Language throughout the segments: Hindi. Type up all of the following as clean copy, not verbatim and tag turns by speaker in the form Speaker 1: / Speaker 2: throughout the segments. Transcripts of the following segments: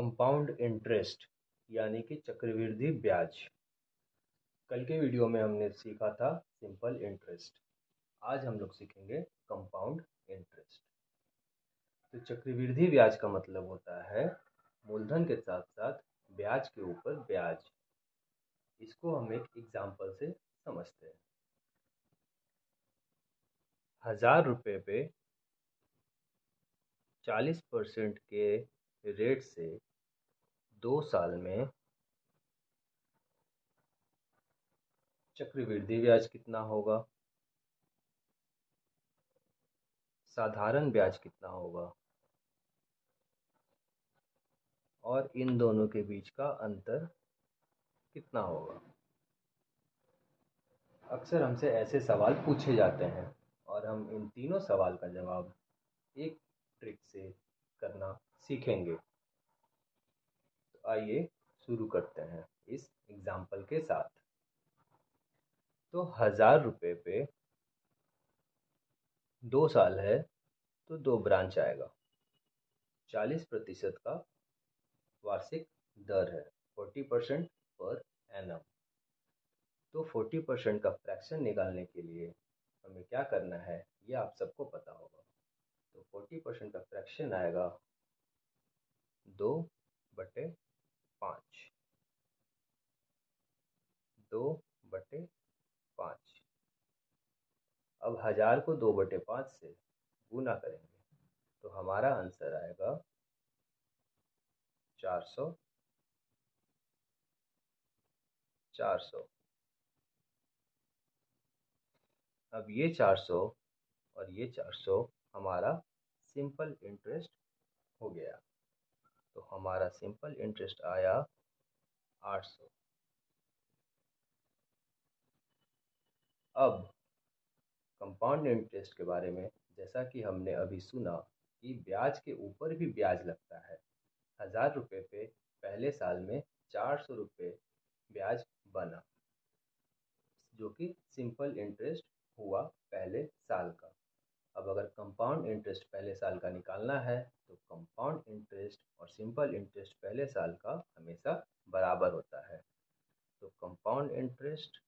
Speaker 1: कंपाउंड इंटरेस्ट यानी कि चक्रवृद्धि ब्याज। कल के वीडियो में हमने सीखा था सिंपल इंटरेस्ट। आज हम लोग सीखेंगे कंपाउंड इंटरेस्ट। तो चक्रवृद्धि ब्याज का मतलब होता है मूलधन के साथ साथ ब्याज के ऊपर ब्याज। इसको हम एक एग्जाम्पल से समझते हैं। 1000 रुपये पे 40% के रेट से 2 साल में चक्रवृद्धि ब्याज कितना होगा, साधारण ब्याज कितना होगा और इन दोनों के बीच का अंतर कितना होगा। अक्सर हमसे ऐसे सवाल पूछे जाते हैं और हम इन तीनों सवाल का जवाब एक ट्रिक से करना सीखेंगे। तो आइए शुरू करते हैं इस एग्जाम्पल के साथ। तो 1000 रुपये पे 2 साल है तो 2 ब्रांच आएगा। 40% का वार्षिक दर है, 40% पर एनम। तो 40% का फ्रैक्शन निकालने के लिए हमें क्या करना है ये आप सबको पता होगा। तो 40% का फ्रैक्शन आएगा 2/5। 2/5। अब 1000 को 2/5 से गुना करेंगे तो हमारा आंसर आएगा 400। 400। अब ये 400 और ये 400 हमारा सिंपल इंटरेस्ट हो गया। तो हमारा सिंपल इंटरेस्ट आया 800। अब कंपाउंड इंटरेस्ट के बारे में जैसा कि हमने अभी सुना कि ब्याज के ऊपर भी ब्याज लगता है। 1000 रुपये पे पहले साल में 400 रुपये ब्याज बना, जो कि सिंपल इंटरेस्ट हुआ पहले साल का। अब अगर कंपाउंड इंटरेस्ट पहले साल का निकालना है तो कंपाउंड इंटरेस्ट और सिंपल इंटरेस्ट पहले साल का हमेशा बराबर होता है। तो कंपाउंड इंटरेस्ट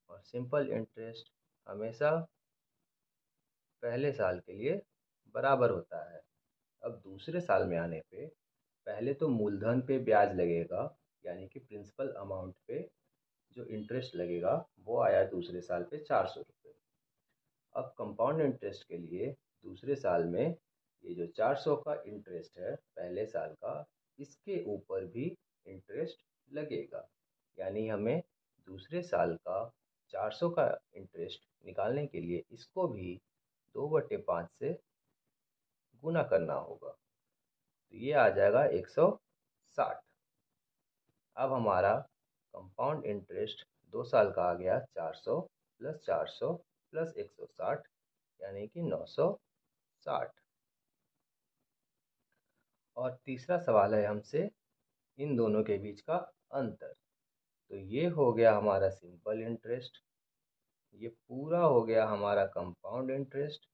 Speaker 1: और सिंपल इंटरेस्ट हमेशा पहले साल के लिए बराबर होता है। अब दूसरे साल में आने पे पहले तो मूलधन पे ब्याज लगेगा, यानी कि प्रिंसिपल अमाउंट पे जो इंटरेस्ट लगेगा वो आया दूसरे साल पे 400 रुपये। अब कंपाउंड इंटरेस्ट के लिए दूसरे साल में ये जो 400 का इंटरेस्ट है पहले साल का, इसके ऊपर भी इंटरेस्ट लगेगा। यानी हमें दूसरे साल का 400 का इंटरेस्ट निकालने के लिए इसको भी 2/5 से गुना करना होगा। तो ये आ जाएगा 160। अब हमारा कंपाउंड इंटरेस्ट 2 साल का आ गया 400 प्लस 400 प्लस 160 यानी कि 960। और तीसरा सवाल है हमसे इन दोनों के बीच का अंतर। तो ये हो गया हमारा सिंपल इंटरेस्ट, ये पूरा हो गया हमारा कंपाउंड इंटरेस्ट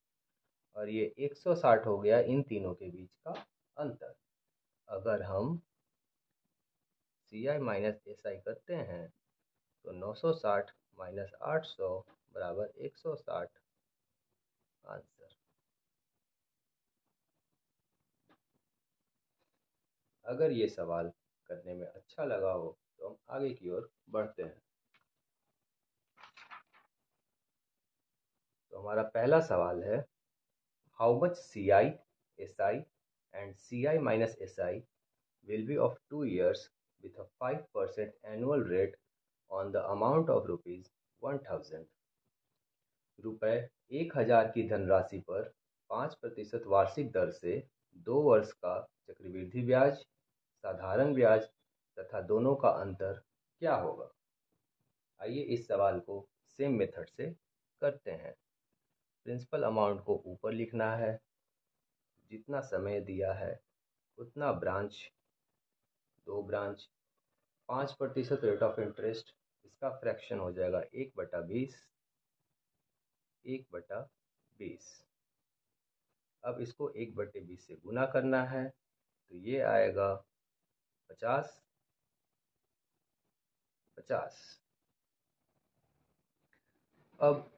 Speaker 1: और ये 160 हो गया इन तीनों के बीच का अंतर। अगर हम CI माइनस SI करते हैं तो 960 माइनस 800 बराबर 160 आंसर। अगर ये सवाल करने में अच्छा लगा हो तो हम आगे की ओर बढ़ते हैं। तो हमारा पहला सवाल है, how much CI, SI and CI minus SI will be of 2 years with a 5% annual rate on the amount of rupees 1000। रुपए 1000 की धनराशि पर 5% वार्षिक दर से 2 वर्ष का चक्रवृद्धि ब्याज, साधारण ब्याज तथा दोनों का अंतर क्या होगा। आइए इस सवाल को सेम मेथड से करते हैं। प्रिंसिपल अमाउंट को ऊपर लिखना है, जितना समय दिया है उतना branch, 2 branch, 5% rate of interest, इसका फ्रैक्शन हो जाएगा 1/20। 1/20। अब इसको 1/20 से गुना करना है तो ये आएगा 50, 50। अब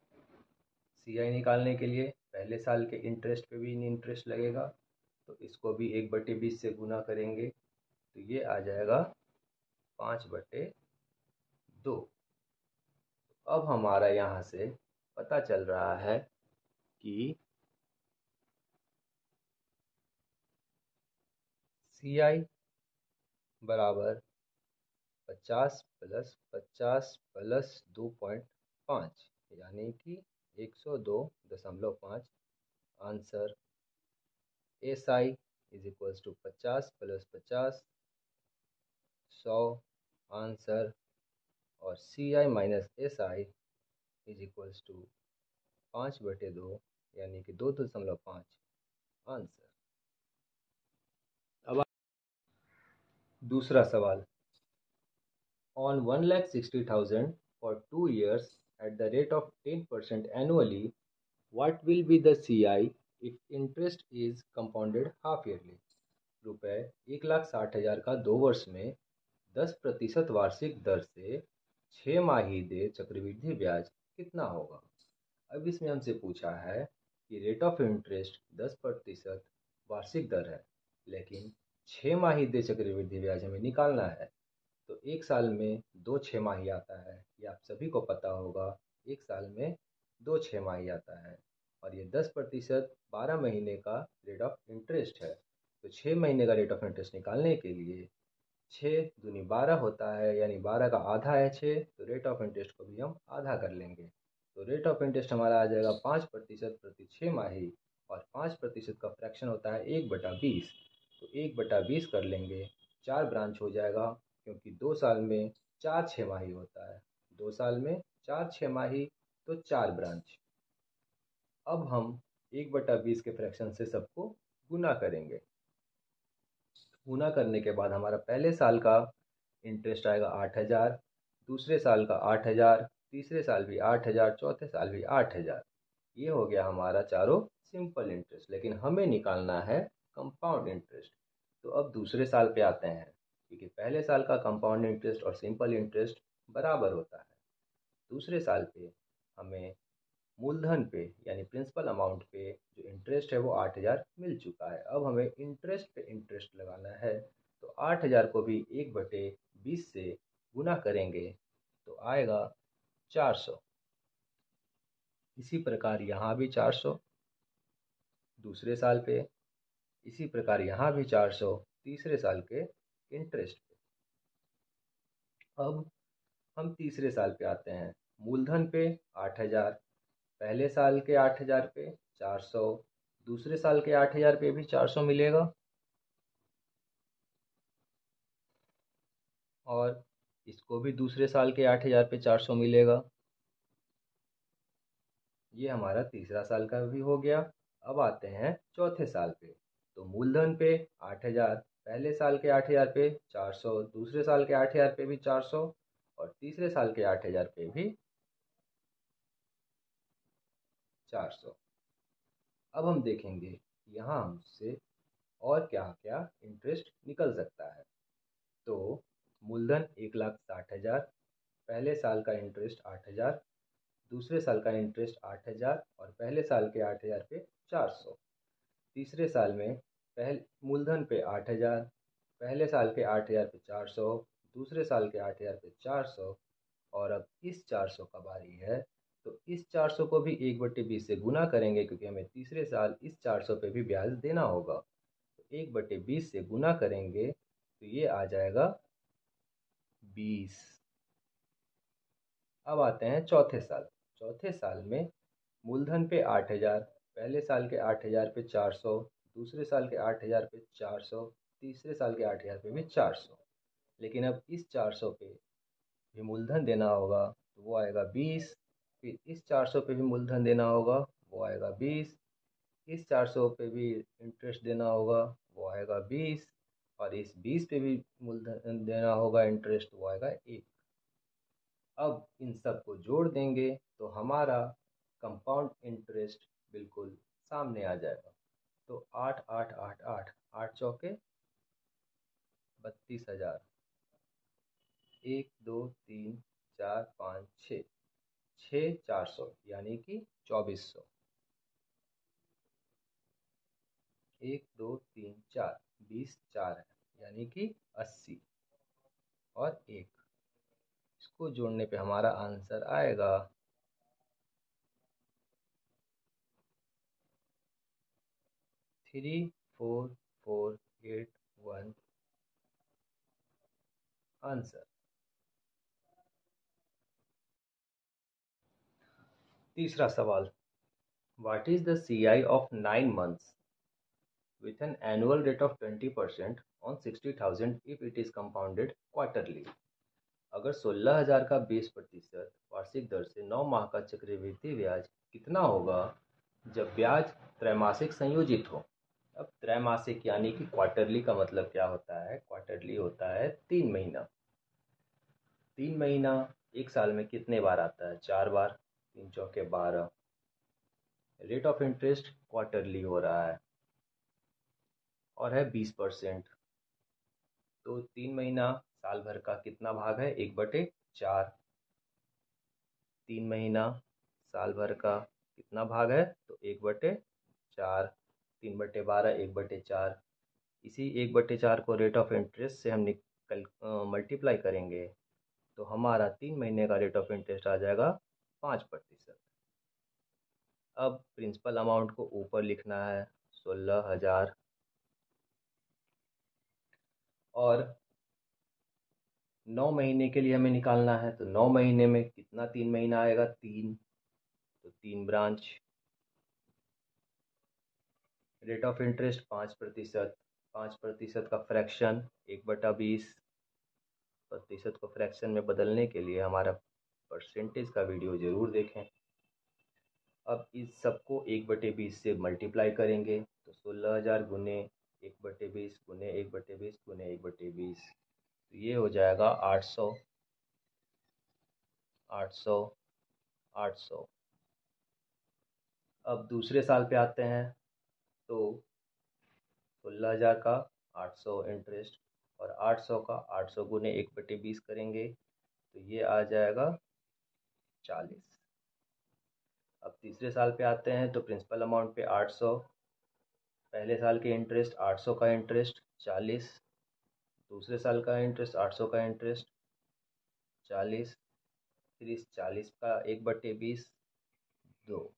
Speaker 1: CI निकालने के लिए पहले साल के इंटरेस्ट पे भी इंटरेस्ट लगेगा, तो इसको भी 1/20 से गुना करेंगे, तो ये आ जाएगा 5/2। अब हमारा यहाँ से पता चल रहा है कि CI बराबर 50 + 50 + 2.5, यानी कि 102.5। Answer SI is equals to 50 + 50, 100 answer. और CI minus SI is equals to 5/2, यानी कि 2.5 आंसर। अब दूसरा सवाल, on 1,60,000 for 2 years at the rate of 10% annually, what will be the CI if interest is compounded half yearly? रुपए 1,60,000 का 2 वर्ष में 10% वार्षिक दर से 6 माही चक्रवृद्धि ब्याज कितना होगा? अब इसमें हमसे पूछा है कि रेट ऑफ इंटरेस्ट 10% वार्षिक दर है, लेकिन 6 माही चक्रवृद्धि ब्याज हमें निकालना है। तो एक साल में 2 6 माही आता है, ये आप सभी को पता होगा। एक साल में 2 6 माही आता है, और ये 10% 12 महीने का रेट ऑफ इंटरेस्ट है। तो 6 महीने का रेट ऑफ इंटरेस्ट निकालने के लिए 6×2 = 12 होता है, यानी 12 का आधा है 6, तो रेट ऑफ इंटरेस्ट को भी हम आधा कर लेंगे। तो रेट ऑफ इंटरेस्ट हमारा आ जाएगा 5% प्रति 6 माही, और 5% का फ्रैक्शन होता है 1/20, तो 1/20 कर लेंगे। 4 ब्रांच हो जाएगा, क्योंकि 2 साल में 4 6 माही होता है। 2 साल में 4 6 माही, तो 4 ब्रांच। अब हम 1/20 के फ्रैक्शन से सबको गुना करेंगे। गुना करने के बाद हमारा पहले साल का इंटरेस्ट आएगा 8,000, दूसरे साल का 8,000, तीसरे साल भी 8,000, चौथे साल भी 8,000। ये हो गया हमारा चारों सिंपल इंटरेस्ट, लेकिन हमें निकालना है कंपाउंड इंटरेस्ट। तो अब दूसरे साल पे आते हैं, क्योंकि पहले साल का कंपाउंड इंटरेस्ट और सिंपल इंटरेस्ट बराबर होता है। दूसरे साल पे हमें मूलधन पे यानी प्रिंसिपल अमाउंट पे जो इंटरेस्ट है वो 8,000 मिल चुका है। अब हमें इंटरेस्ट पे इंटरेस्ट लगाना है, तो 8,000 को भी 1/20 से गुना करेंगे, तो आएगा 400। इसी प्रकार यहाँ भी 400 दूसरे साल पे, इसी प्रकार यहाँ भी 400 तीसरे साल के इंटरेस्ट पे। अब हम तीसरे साल पे आते हैं। मूलधन पे 8,000, पहले साल के 8,000 पे 400, दूसरे साल के 8,000 पे भी 400 मिलेगा, और इसको भी दूसरे साल के 8,000 पे 400 मिलेगा। ये हमारा तीसरा साल का भी हो गया। अब आते हैं चौथे साल पे। तो मूलधन पे 8,000, पहले साल के 8,000 पे 400, दूसरे साल के 8,000 पे भी 400, और तीसरे साल के 8,000 पे भी 400। अब हम देखेंगे यहाँ हमसे और क्या क्या इंटरेस्ट निकल सकता है। तो मूलधन 1,60,000, पहले साल का इंटरेस्ट 8,000, दूसरे साल का इंटरेस्ट 8,000, और पहले साल के 8,000 पे 400। तीसरे साल में पहले मूलधन पे 8,000, पहले साल के 8,000 पे 400, दूसरे साल के 8,000 पे 400, और अब इस 400 का बारी है। तो इस 400 को भी 1/20 से गुना करेंगे, क्योंकि हमें तीसरे साल इस 400 पे भी ब्याज देना होगा। तो 1/20 से गुना करेंगे, तो ये आ जाएगा 20। अब आते हैं चौथे साल। चौथे साल में मूलधन पे 8,000, पहले साल के 8,000 पे 400, दूसरे साल के 8,000 पे 400, तीसरे साल के 8,000 पे भी 400। लेकिन अब इस 400 पे भी मूलधन देना होगा, तो वो आएगा 20। फिर इस 400 पे भी मूलधन देना होगा, वो आएगा 20। इस 400 पे भी इंटरेस्ट देना होगा, वो आएगा 20। और इस 20 पे भी मूलधन देना होगा इंटरेस्ट, वो आएगा 1। अब इन सब को जोड़ देंगे, तो हमारा कंपाउंड इंटरेस्ट बिल्कुल सामने आ जाएगा। तो 8 8 8 8, 8 चौके 32,000। 1 2 3 4 5 6, 6 400 यानी कि 2400। 1 2 3 4, 20 4 है यानी कि 80। और एक इसको जोड़ने पे हमारा आंसर आएगा 34481। आंसर। तीसरा सवाल, what is the CI of 9 months with an annual rate of 20% on 60,000 if it is compounded quarterly? अगर 16,000 का 20% वार्षिक दर से 9 माह का चक्रवृद्धि ब्याज कितना होगा जब ब्याज त्रैमासिक संयोजित हो? अब त्रैमासिक यानी कि क्वार्टरली का मतलब क्या होता है? क्वार्टरली होता है 3 महीना। 3 महीना एक साल में कितने बार आता है? 4 बार। 3 चौके 12। रेट ऑफ इंटरेस्ट क्वार्टरली हो रहा है और है 20%। तो 3 महीना साल भर का कितना भाग है? 1/4। 3 महीना साल भर का कितना भाग है? तो 1/4। 3/12 1/4। इसी 1/4 को रेट ऑफ इंटरेस्ट से हम निकल मल्टीप्लाई करेंगे तो हमारा 3 महीने का रेट ऑफ इंटरेस्ट आ जाएगा 5%। अब प्रिंसिपल अमाउंट को ऊपर लिखना है 16,000 और 9 महीने के लिए हमें निकालना है। तो 9 महीने में कितना 3 महीना आएगा? 3। तो 3 ब्रांच। Rate of interest 5%। 5% का फ्रैक्शन 1/20। प्रतिशत को फ्रैक्शन में बदलने के लिए हमारा परसेंटेज का वीडियो ज़रूर देखें। अब इस सबको 1/20 से मल्टीप्लाई करेंगे तो 16,000 गुने 1/20 गुने 1/20 गुने 1/20, तो ये हो जाएगा 800। 800 800। अब दूसरे साल पे आते हैं तो 16,000 का 800 इंटरेस्ट और 800 का 800 गुने 1/20 करेंगे तो ये आ जाएगा 40। अब तीसरे साल पे आते हैं तो प्रिंसिपल अमाउंट पे 800, पहले साल के इंटरेस्ट 800 का इंटरेस्ट 40, दूसरे साल का इंटरेस्ट 800 का इंटरेस्ट 40, फिर इस 40 का 1/20 2।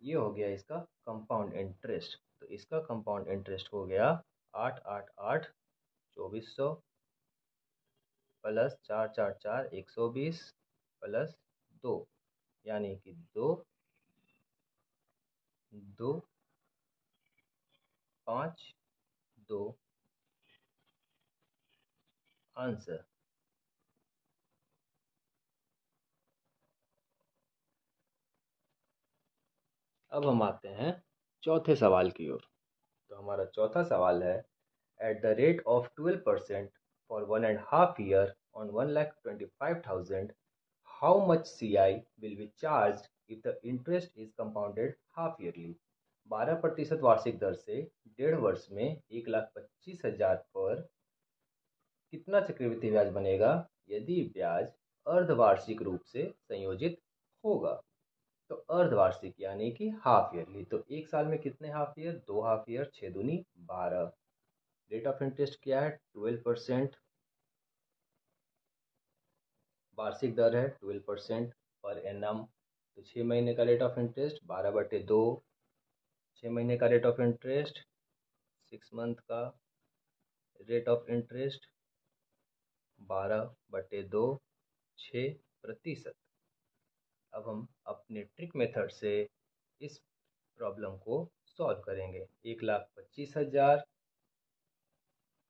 Speaker 1: ये हो गया इसका कंपाउंड इंटरेस्ट। तो इसका कंपाउंड इंटरेस्ट हो गया 888 2400 प्लस 444 120 प्लस 2 यानी कि 2 2 5 2। आंसर। अब हम आते हैं चौथे सवाल की ओर। तो हमारा चौथा सवाल है, at the rate of 12% for 1.5 year on 1,25,000, how much CI will be charge if the interest is compounded half yearly? 12% वार्षिक दर से 1.5 वर्ष में 1,25,000 पर कितना चक्रवृद्धि ब्याज बनेगा यदि ब्याज अर्धवार्षिक रूप से संयोजित होगा? तो अर्धवार्षिक यानी कि हाफ ईयरली। तो एक साल में कितने हाफ ईयर? 2 half year. 6 दूनी 12। रेट ऑफ इंटरेस्ट क्या है? 12%। वार्षिक दर है 12% पर एनम। तो 6 महीने का रेट ऑफ इंटरेस्ट 12/2। 6 महीने का रेट ऑफ इंटरेस्ट 6 मंथ का रेट ऑफ इंटरेस्ट 12/2 6%। अब हम अपने ट्रिक मेथड से इस प्रॉब्लम को सॉल्व करेंगे। 1,25,000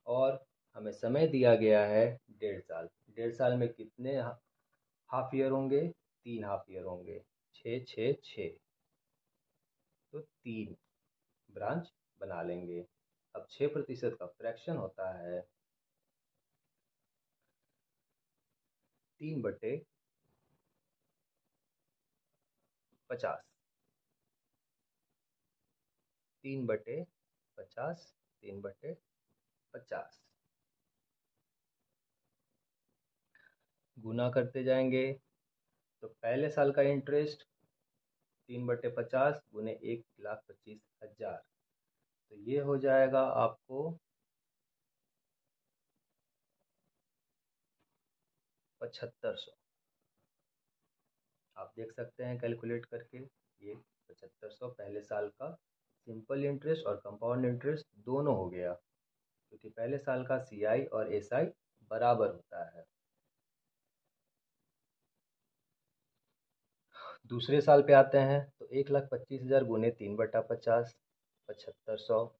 Speaker 1: और हमें समय दिया गया है 1.5 साल। 1.5 साल में कितने हाफ ईयर होंगे? 3 हाफ ईयर होंगे। 6 6 6। तो 3 ब्रांच बना लेंगे। अब 6% का फ्रैक्शन होता है 3/50। 3/50। 3/50। 50। गुना करते जाएंगे तो पहले साल का इंटरेस्ट 3/50 गुने 1,25,000, तो ये हो जाएगा आपको 7500। आप देख सकते हैं कैलकुलेट करके, ये 7500 पहले साल का सिंपल इंटरेस्ट और कंपाउंड इंटरेस्ट दोनों हो गया, क्योंकि पहले साल का सीआई और एसआई बराबर होता है। दूसरे साल पे आते हैं तो 1,25,000 गुने 3/50, 7500।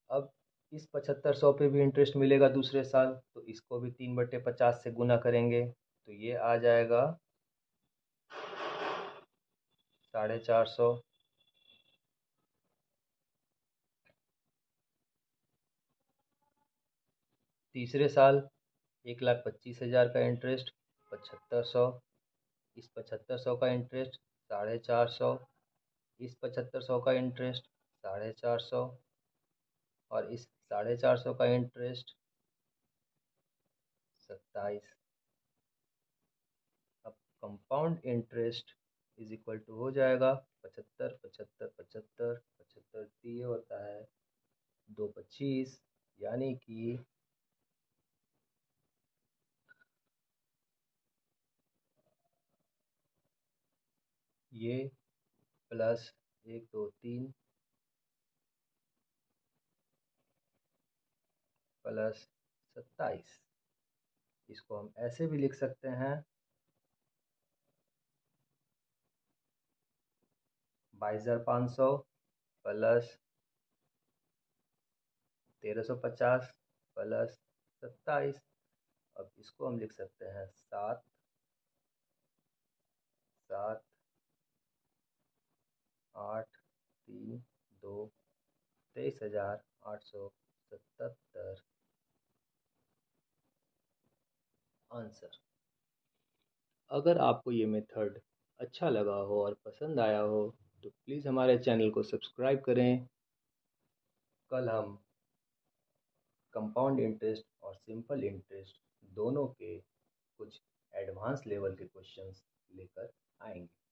Speaker 1: अब इस 7500 पे भी इंटरेस्ट मिलेगा दूसरे साल, तो इसको भी 3/50 से गुना करेंगे, तो ये आ जाएगा 450। तीसरे साल 1,25,000 का इंटरेस्ट 7500, इस 7500 का इंटरेस्ट 450, इस 7500 का इंटरेस्ट 450 और इस 450 का इंटरेस्ट 27। अब compound interest is equal to हो जाएगा 75 75 75 75 ये होता है 225, यानी कि ये प्लस 1 2 3 प्लस 27। इसको हम ऐसे भी लिख सकते हैं 22,500 प्लस 1,350 प्लस 27। अब इसको हम लिख सकते हैं 7 7 8 3 2 23,877 आंसर। अगर आपको ये मेथड अच्छा लगा हो और पसंद आया हो तो प्लीज़ हमारे चैनल को सब्सक्राइब करें। कल हम कंपाउंड इंटरेस्ट और सिंपल इंटरेस्ट दोनों के कुछ एडवांस लेवल के क्वेश्चंस लेकर आएंगे।